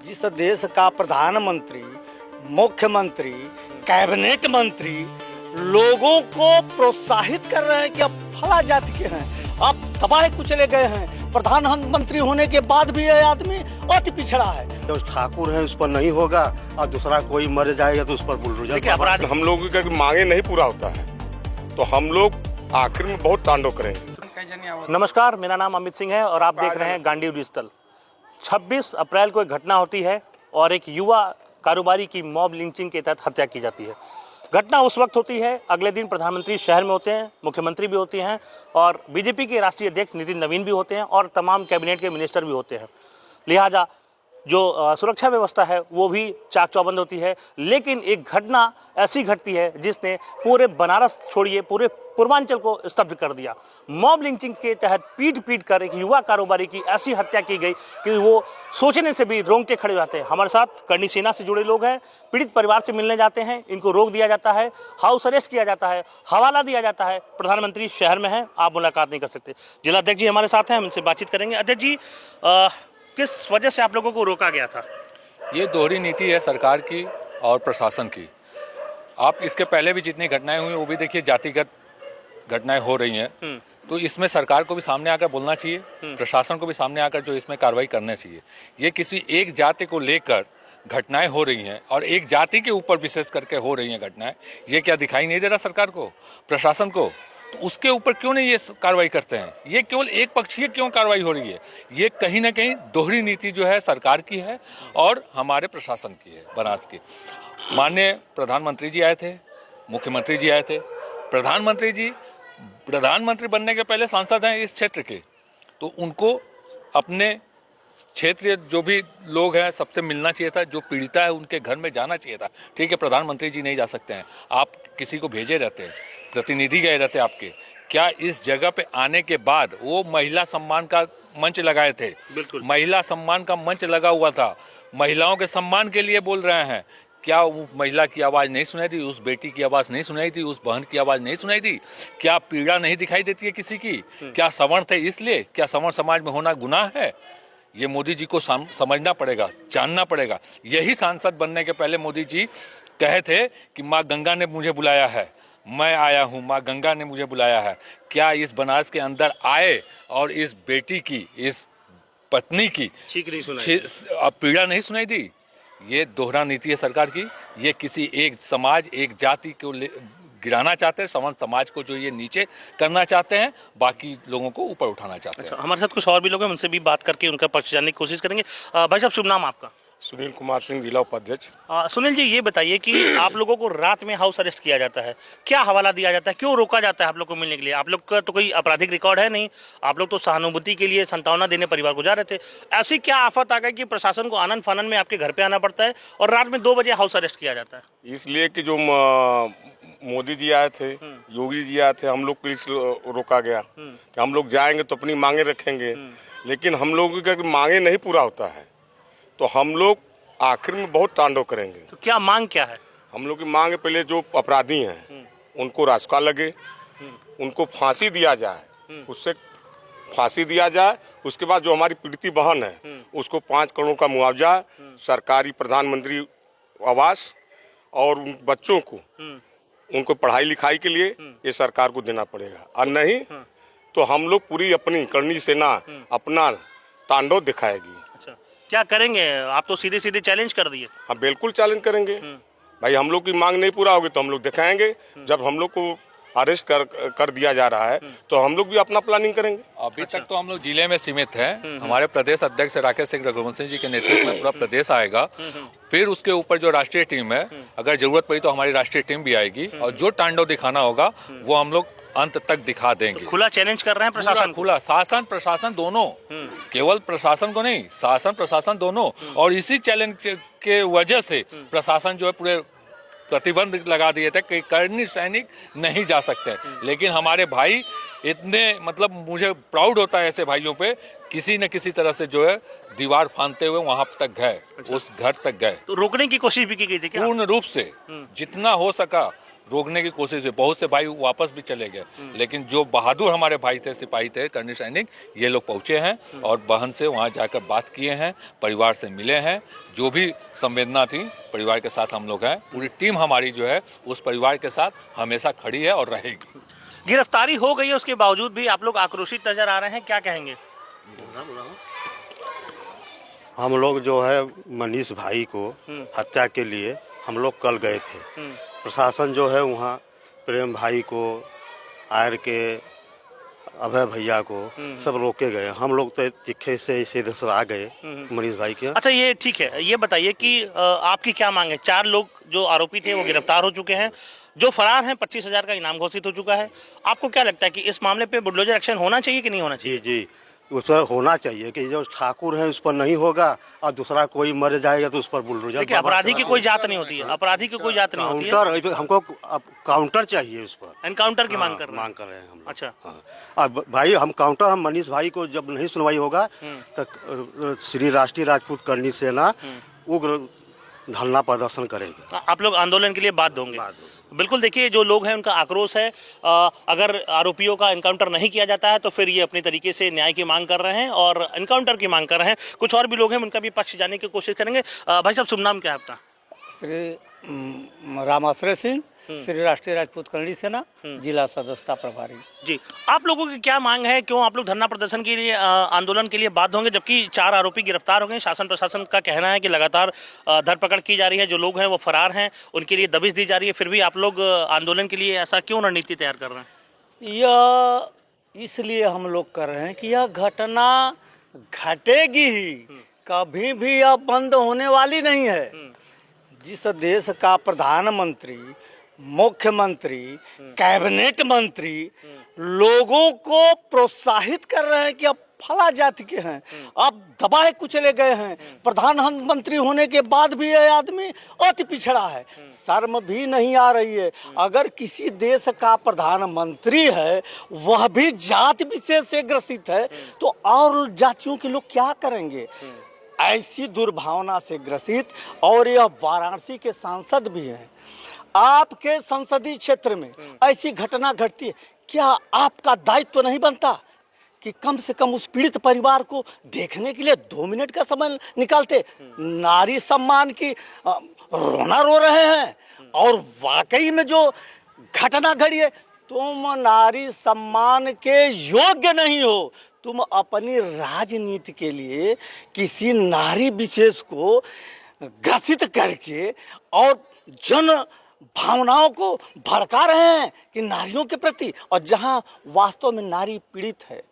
जिस देश का प्रधानमंत्री, मुख्यमंत्री, कैबिनेट मंत्री लोगों को प्रोत्साहित कर रहे हैं कि अब फला जाति के हैं, अब दबाए कुचले गए हैं, प्रधानमंत्री होने के बाद भी यह आदमी अति पिछड़ा है। जो ठाकुर है उस पर नहीं होगा और दूसरा कोई मर जाएगा तो उस पर बुलडोजर। हम लोगों की मांगे नहीं पूरा होता है तो हम लोग आखिर में बहुत तांडव करेंगे। नमस्कार, मेरा नाम अमित सिंह है और आप देख रहे हैं गांडी डिजिटल। 26 अप्रैल को एक घटना होती है और एक युवा कारोबारी की मॉब लिंचिंग के तहत हत्या की जाती है। घटना उस वक्त होती है, अगले दिन प्रधानमंत्री शहर में होते हैं, मुख्यमंत्री भी होती हैं और बीजेपी के राष्ट्रीय अध्यक्ष नितिन नवीन भी होते हैं और तमाम कैबिनेट के मिनिस्टर भी होते हैं। लिहाजा जो सुरक्षा व्यवस्था है वो भी चाक चौबंद होती है। लेकिन एक घटना ऐसी घटती है जिसने पूरे बनारस छोड़िए पूरे पूर्वांचल को स्तब्ध कर दिया। मॉब लिंचिंग के तहत पीट कर एक युवा कारोबारी की ऐसी हत्या की गई कि वो सोचने से भी रोंगटे खड़े हो जाते हैं। हमारे साथ करनी सेना से जुड़े लोग हैं, पीड़ित परिवार से मिलने जाते हैं, इनको रोक दिया जाता है, हाउस अरेस्ट किया जाता है, हवाला दिया जाता है। प्रधानमंत्री शहर में हैं, आप मुलाकात नहीं कर सकते। जिलाध्यक्ष जी हमारे साथ हैं, हम इनसे बातचीत करेंगे। अध्यक्ष जी, किस वजह से आप लोगों को रोका गया था? ये दोहरी नीति है सरकार की और प्रशासन की। आप इसके पहले भी जितनी घटनाएं हुई वो भी देखिए, जातिगत घटनाएं हो रही हैं। तो इसमें सरकार को भी सामने आकर बोलना चाहिए, प्रशासन को भी सामने आकर जो इसमें कार्रवाई करना चाहिए। ये किसी एक जाति को लेकर घटनाएं हो रही हैं और एक जाति के ऊपर विशेष करके हो रही हैं घटनाएं, ये क्या दिखाई नहीं दे रहा सरकार को, प्रशासन को? तो उसके ऊपर क्यों नहीं ये कार्रवाई करते हैं? ये केवल एक पक्षीय क्यों कार्रवाई हो रही है? ये कहीं ना कहीं दोहरी नीति जो है सरकार की है और हमारे प्रशासन की है, बनास की। माननीय प्रधानमंत्री जी आए थे, मुख्यमंत्री जी आए थे। प्रधानमंत्री बनने के पहले सांसद हैं इस क्षेत्र के, तो उनको अपने क्षेत्रीय जो भी लोग हैं सबसे मिलना चाहिए था, जो पीड़िता है उनके घर में जाना चाहिए था। ठीक है, प्रधानमंत्री जी नहीं जा सकते हैं, आप किसी को भेजे रहते हैं, प्रतिनिधि गए रहते आपके। क्या इस जगह पे आने के बाद वो महिला सम्मान का मंच लगाए थे? बिल्कुल, महिला सम्मान का मंच लगा हुआ था, महिलाओं के सम्मान के लिए बोल रहे हैं। क्या वो महिला की आवाज़ नहीं सुनाई दी? उस बेटी की आवाज़ नहीं सुनाई दी? उस बहन की आवाज़ नहीं सुनाई दी? क्या पीड़ा नहीं दिखाई देती है किसी की? क्या सवर्ण थे इसलिए? क्या सवर्ण समाज में होना गुनाह है? ये मोदी जी को समझना पड़ेगा, जानना पड़ेगा। यही सांसद बनने के पहले मोदी जी कहे थे कि माँ गंगा ने मुझे बुलाया है, मैं आया हूँ, माँ गंगा ने मुझे बुलाया है। क्या इस बनारस के अंदर आए और इस बेटी की, इस पत्नी की ठीक नहीं सुनाई, पीड़ा नहीं सुनाई दी? ये दोहरा नीति है सरकार की। ये किसी एक समाज, एक जाति को गिराना चाहते हैं, सवर्ण समाज को जो ये नीचे करना चाहते हैं, बाकी लोगों को ऊपर उठाना चाहते हैं। अच्छा, हमारे साथ कुछ और भी लोग हैं, उनसे भी बात करके उनका पक्ष जानने की कोशिश करेंगे। भाई साहब, शुभ नाम आपका? सुनील कुमार सिंह, जिला उपाध्यक्ष। सुनील जी, ये बताइए कि आप लोगों को रात में हाउस अरेस्ट किया जाता है, क्या हवाला दिया जाता है, क्यों रोका जाता है आप लोग को मिलने के लिए? आप लोग का तो कोई आपराधिक रिकॉर्ड है नहीं, आप लोग तो सहानुभूति के लिए सांत्वना देने परिवार को जा रहे थे। ऐसी क्या आफत आ गई कि प्रशासन को आनन फानन में आपके घर पे आना पड़ता है और रात में 2 बजे हाउस अरेस्ट किया जाता है? इसलिए कि जो मोदी जी आए थे, योगी जी आए थे, हम लोग पुलिस रोका गया कि हम लोग जाएंगे तो अपनी मांगे रखेंगे। लेकिन हम लोगों की मांगे नहीं पूरा होता है तो हम लोग आखिर में बहुत तांडव करेंगे। तो क्या मांग क्या है? हम लोग की मांग है, पहले जो अपराधी हैं उनको रास्ता लगे, उनको फांसी दिया जाए, उससे फांसी दिया जाए। उसके बाद जो हमारी पीड़ित बहन है उसको 5 करोड़ का मुआवजा, सरकारी प्रधानमंत्री आवास और उन बच्चों को उनको पढ़ाई लिखाई के लिए ये सरकार को देना पड़ेगा। और नहीं तो हम लोग पूरी अपनी करनी सेना अपना तांडव दिखाएगी। क्या करेंगे? आप तो सीधे सीधे चैलेंज कर दिए। हम बिल्कुल चैलेंज करेंगे भाई, हम लोग की मांग नहीं पूरा होगी तो हम लोग दिखाएंगे। जब हम लोग को अरेस्ट कर दिया जा रहा है तो हम लोग भी अपना प्लानिंग करेंगे। अभी तक तो हम लोग जिले में सीमित हैं। हमारे प्रदेश अध्यक्ष राकेश सिंह रघुवंशी जी के नेतृत्व में पूरा प्रदेश आएगा। फिर उसके ऊपर जो राष्ट्रीय टीम है, अगर जरूरत पड़ी तो हमारी राष्ट्रीय टीम भी आएगी और जो तांडव दिखाना होगा वो हम लोग अंत तक दिखा देंगे। तो खुला चैलेंज कर रहे हैं प्रशासन? खुला, शासन प्रशासन दोनों, केवल प्रशासन को नहीं, शासन प्रशासन दोनों। और इसी चैलेंज के वजह से प्रशासन जो है पूरे प्रतिबंध लगा दिए थे कि करनी सैनिक नहीं जा सकते। लेकिन हमारे भाई इतने, मतलब मुझे प्राउड होता है ऐसे भाइयों पे, किसी न किसी तरह से जो है दीवार फांदते हुए वहां तक गए, उस घर तक गए। तो रोकने की कोशिश भी की गई थी क्या? पूर्ण रूप से जितना हो सका रोकने की कोशिश हुई, बहुत से भाई वापस भी चले गए, लेकिन जो बहादुर हमारे भाई थे, सिपाही थे, कर्नल सैनिक, ये लोग पहुंचे हैं और बहन से वहां जाकर बात किए हैं, परिवार से मिले हैं। जो भी संवेदना थी परिवार के साथ हम लोग हैं, पूरी टीम हमारी जो है उस परिवार के साथ हमेशा खड़ी है और रहेगी। गिरफ्तारी हो गई है, उसके बावजूद भी आप लोग आक्रोशित नजर आ रहे हैं, क्या कहेंगे? हम लोग जो है मनीष भाई को हत्या के लिए हम लोग कल गए थे। प्रशासन जो है वहाँ प्रेम भाई को, आयर के अभय भैया को सब रोके गए। हम लोग तो तिखे से सीधे से आ गए मनीष भाई के। अच्छा, ये ठीक है, ये बताइए कि आपकी क्या मांग है? 4 लोग जो आरोपी थे वो गिरफ्तार हो चुके हैं, जो फरार हैं 25,000 का इनाम घोषित हो चुका है। आपको क्या लगता है कि इस मामले पे बुलडोजर एक्शन होना चाहिए कि नहीं होना चाहिए? जी जी, उस पर होना चाहिए कि जो ठाकुर है उस पर नहीं होगा और दूसरा कोई मर जाएगा तो उस पर बुलडोजर। देखिए, अपराधी की कोई जात नहीं होती है, अपराधी की कोई जात नहीं होती है। काउंटर, हमको काउंटर चाहिए उस पर। एनकाउंटर की मांग कर मांग कर रहे हैं हम लोग। अच्छा, हाँ। और भाई हम काउंटर, हम मनीष भाई को जब नहीं सुनवाई होगा तो श्री राष्ट्रीय राजपूत करनी सेना उग्र धरना प्रदर्शन करेगी। आप लोग आंदोलन के लिए बाध्य होंगे। बिल्कुल, देखिए, जो लोग हैं उनका आक्रोश है। अगर आरोपियों का एनकाउंटर नहीं किया जाता है तो फिर ये अपने तरीके से न्याय की मांग कर रहे हैं और एनकाउंटर की मांग कर रहे हैं। कुछ और भी लोग हैं, उनका भी पक्ष जाने की कोशिश करेंगे। भाई साहब, शुभ नाम क्या है आपका? श्री रामाश्रय सिंह, श्री राष्ट्रीय राजपूत करनी सेना, जिला सदस्यता प्रभारी। जी, आप लोगों की क्या मांग है? क्यों आप लोग धरना प्रदर्शन के लिए, आंदोलन के लिए बाध्य होंगे, जबकि 4 आरोपी गिरफ्तार हो गए? शासन प्रशासन का कहना है कि लगातार धरपकड़ की जा रही है, जो लोग हैं वो फरार हैं, उनके लिए दबिश दी जा रही है, फिर भी आप लोग आंदोलन के लिए ऐसा क्यों रणनीति तैयार कर रहे हैं? यह इसलिए हम लोग कर रहे हैं कि यह घटना घटेगी ही, कभी भी यह बंद होने वाली नहीं है। जिस देश का प्रधानमंत्री, मुख्यमंत्री, कैबिनेट मंत्री लोगों को प्रोत्साहित कर रहे हैं कि अब फला जाति के हैं, अब दबाए कुचले गए हैं, प्रधानमंत्री होने के बाद भी यह आदमी अति पिछड़ा है, शर्म भी नहीं आ रही है। अगर किसी देश का प्रधानमंत्री है वह भी जाति विशेष से ग्रसित है तो और जातियों के लोग क्या करेंगे? ऐसी दुर्भावना से ग्रसित, और यह वाराणसी के सांसद भी हैं। आपके संसदीय क्षेत्र में ऐसी घटना घटती है, क्या आपका दायित्व नहीं बनता कि कम से कम उस पीड़ित परिवार को देखने के लिए 2 मिनट का समय निकालते? नारी सम्मान की रोना रो रहे हैं और वाकई में जो घटना घड़ी है, तुम नारी सम्मान के योग्य नहीं हो। तुम अपनी राजनीति के लिए किसी नारी विशेष को ग्रसित करके और जन भावनाओं को भड़का रहे हैं कि नारियों के प्रति, और जहां वास्तव में नारी पीड़ित है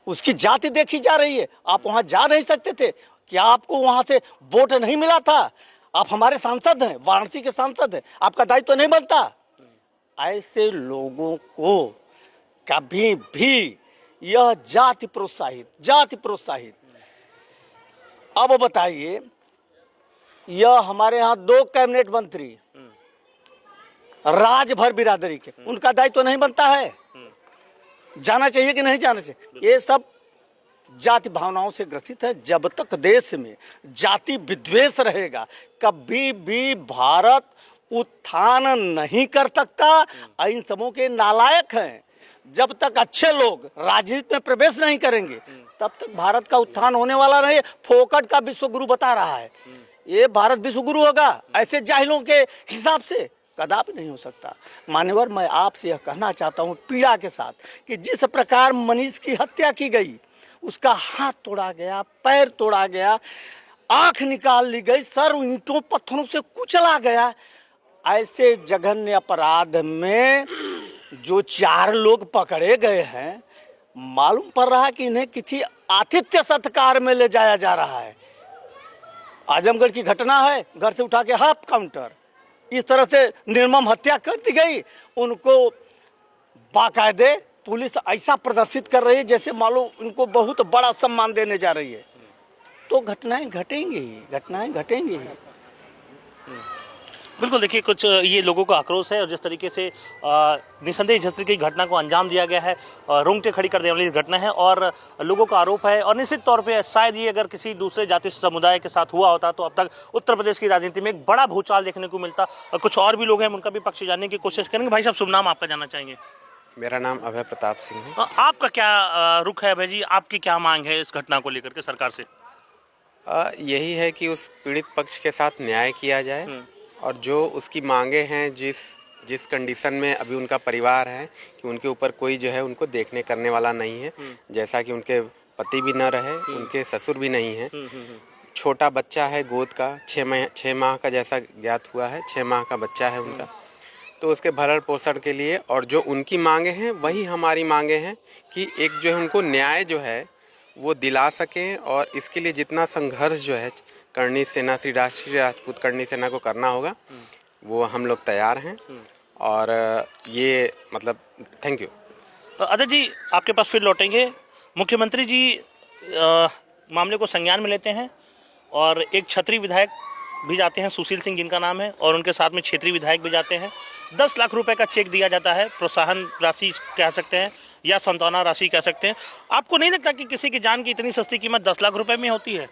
उसकी जाति देखी जा रही है। आप वहां जा नहीं सकते थे? क्या आपको वहां से वोट नहीं मिला था? आप हमारे सांसद हैं, वाराणसी के सांसद हैं, आपका दायित्व नहीं बनता? ऐसे लोगों को कभी भी यह जाति प्रोत्साहित। अब बताइए, यह हमारे यहाँ 2 कैबिनेट मंत्री राजभर बिरादरी के, उनका दायित्व नहीं बनता है? जाना चाहिए कि नहीं जाना चाहिए? ये सब जाति भावनाओं से ग्रसित है। जब तक देश में जाति विद्वेष रहेगा कभी भी भारत उत्थान नहीं कर सकता। इन सबों के नालायक हैं। जब तक अच्छे लोग राजनीति में प्रवेश नहीं करेंगे तब तक भारत का उत्थान होने वाला नहीं। फोकट का विश्वगुरु बता रहा है, ये भारत विश्वगुरु होगा ऐसे जाहिलों के हिसाब से कदापि नहीं हो सकता। मान्यवर, मैं आपसे यह कहना चाहता हूँ पीड़ा के साथ कि जिस प्रकार मनीष की हत्या की गई, उसका हाथ तोड़ा गया, पैर तोड़ा गया, आंख निकाल ली गई, सर ईंटों पत्थरों से कुचला गया, ऐसे जघन्य अपराध में जो 4 लोग पकड़े गए हैं, मालूम पड़ रहा है कि इन्हें किसी आतिथ्य सत्कार में ले जाया जा रहा है। आजमगढ़ की घटना है, घर से उठा के हाफ काउंटर, इस तरह से निर्मम हत्या कर दी गई। उनको बाकायदे पुलिस ऐसा प्रदर्शित कर रही है जैसे मालूम उनको बहुत बड़ा सम्मान देने जा रही है। तो घटनाएं घटेंगी ही। बिल्कुल, देखिए कुछ ये लोगों का आक्रोश है और जिस तरीके से निसंदेह इस की घटना को अंजाम दिया गया है, रोंगटे खड़ी कर देने वाली घटना है और लोगों का आरोप है। और निश्चित तौर पे शायद ये अगर किसी दूसरे जाति समुदाय के साथ हुआ होता तो अब तक उत्तर प्रदेश की राजनीति में एक बड़ा भूचाल देखने को मिलता। और कुछ और भी लोग हैं, उनका भी पक्ष जानने की कोशिश करेंगे। भाई साहब, शुभ नाम आपका जानना चाहेंगे? मेरा नाम अभय प्रताप सिंह है। आपका क्या रुख है अभय जी? आपकी क्या मांग है इस घटना को लेकर के सरकार से? यही है कि उस पीड़ित पक्ष के साथ न्याय किया जाए और जो उसकी मांगे हैं, जिस कंडीशन में अभी उनका परिवार है कि उनके ऊपर कोई जो है उनको देखने करने वाला नहीं है, जैसा कि उनके पति भी न रहे, उनके ससुर भी नहीं है, छोटा बच्चा है गोद का, 6 माह का जैसा ज्ञात हुआ है, 6 माह का बच्चा है उनका, तो उसके भरण पोषण के लिए और जो उनकी मांगे हैं वही हमारी मांगे हैं कि एक जो है उनको न्याय जो है वो दिला सकें। और इसके लिए जितना संघर्ष जो है करणी सेना, श्री राष्ट्रीय राजपूत करणी सेना को करना होगा, वो हम लोग तैयार हैं। और ये मतलब थैंक यू। अजय जी, आपके पास फिर लौटेंगे। मुख्यमंत्री जी मामले को संज्ञान में लेते हैं और एक छतरी विधायक भी जाते हैं, सुशील सिंह जिनका नाम है, और उनके साथ में क्षेत्रीय विधायक भी जाते हैं। 10 लाख रुपए का चेक दिया जाता है, प्रोत्साहन राशि कह सकते हैं या सांत्वना राशि कह सकते हैं। आपको नहीं लगता कि किसी की जान की इतनी सस्ती कीमत 10 लाख रुपए में होती है?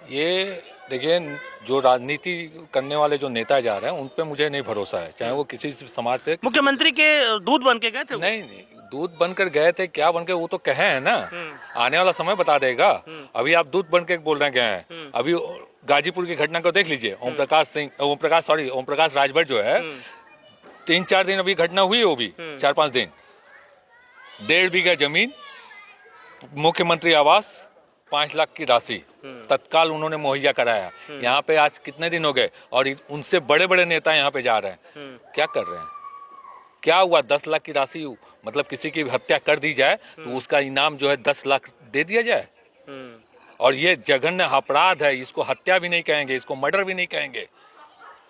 ये देखिए, जो राजनीति करने वाले जो नेता जा रहे हैं उन पे मुझे नहीं भरोसा है, चाहे वो किसी समाज से। मुख्यमंत्री के दूध बन के गए थे? नहीं, दूध बनकर गए थे, क्या बनकर वो तो कहे हैं ना, आने वाला समय बता देगा। अभी आप दूध बन के बोल रहे गए हैं। अभी गाजीपुर की घटना को देख लीजिए। ओम प्रकाश राजभर जो है, 3-4 दिन अभी घटना हुई, वो भी 4-5 दिन, 1.5 बीघा जमीन, मुख्यमंत्री आवास, 5 लाख की राशि तत्काल उन्होंने मुहैया कराया। यहाँ पे आज कितने दिन हो गए और उनसे बड़े बड़े नेता यहाँ पे जा रहे हैं, क्या कर रहे हैं? क्या हुआ? 10 लाख की राशि, मतलब किसी की हत्या कर दी जाए तो उसका इनाम जो है 10 लाख दे दिया जाए। और ये जघन्य अपराध है, इसको हत्या भी नहीं कहेंगे, इसको मर्डर भी नहीं कहेंगे।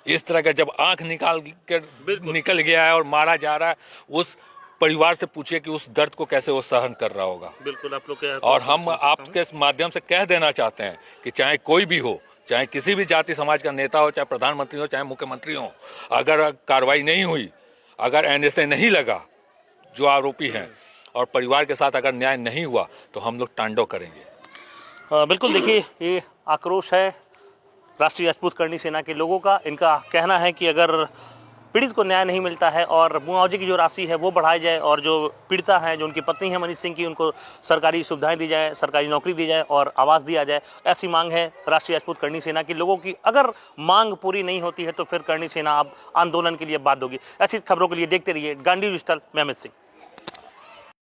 इस तरह का जब आंख निकल गया है और मारा जा रहा है, उस परिवार से पूछिए कि उस दर्द को कैसे वो सहन कर रहा होगा। बिल्कुल, आप लोग और हम आपके माध्यम से कह देना चाहते हैं कि चाहे कोई भी हो, चाहे किसी भी जाति समाज का नेता हो, चाहे प्रधानमंत्री हो, चाहे मुख्यमंत्री हो, अगर कार्रवाई नहीं हुई, अगर NSA नहीं लगा जो आरोपी हैं, और परिवार के साथ अगर न्याय नहीं हुआ, तो हम लोग तांडव करेंगे। बिल्कुल, देखिए ये आक्रोश है राष्ट्रीय राजपूत करणी सेना के लोगों का। इनका कहना है कि अगर पीड़ित को न्याय नहीं मिलता है और मुआवजे की जो राशि है वो बढ़ाई जाए, और जो पीड़िता है, जो उनकी पत्नी है मनीष सिंह की, उनको सरकारी सुविधाएं दी जाए, सरकारी नौकरी दी जाए और आवास दिया जाए, ऐसी मांग है राष्ट्रीय राजपूत करणी सेना के लोगों की। अगर मांग पूरी नहीं होती है तो फिर करणी सेना अब आंदोलन के लिए बाध्य होगी। ऐसी खबरों के लिए देखते रहिए गांधी डिजिटल। मैं अमित सिंह।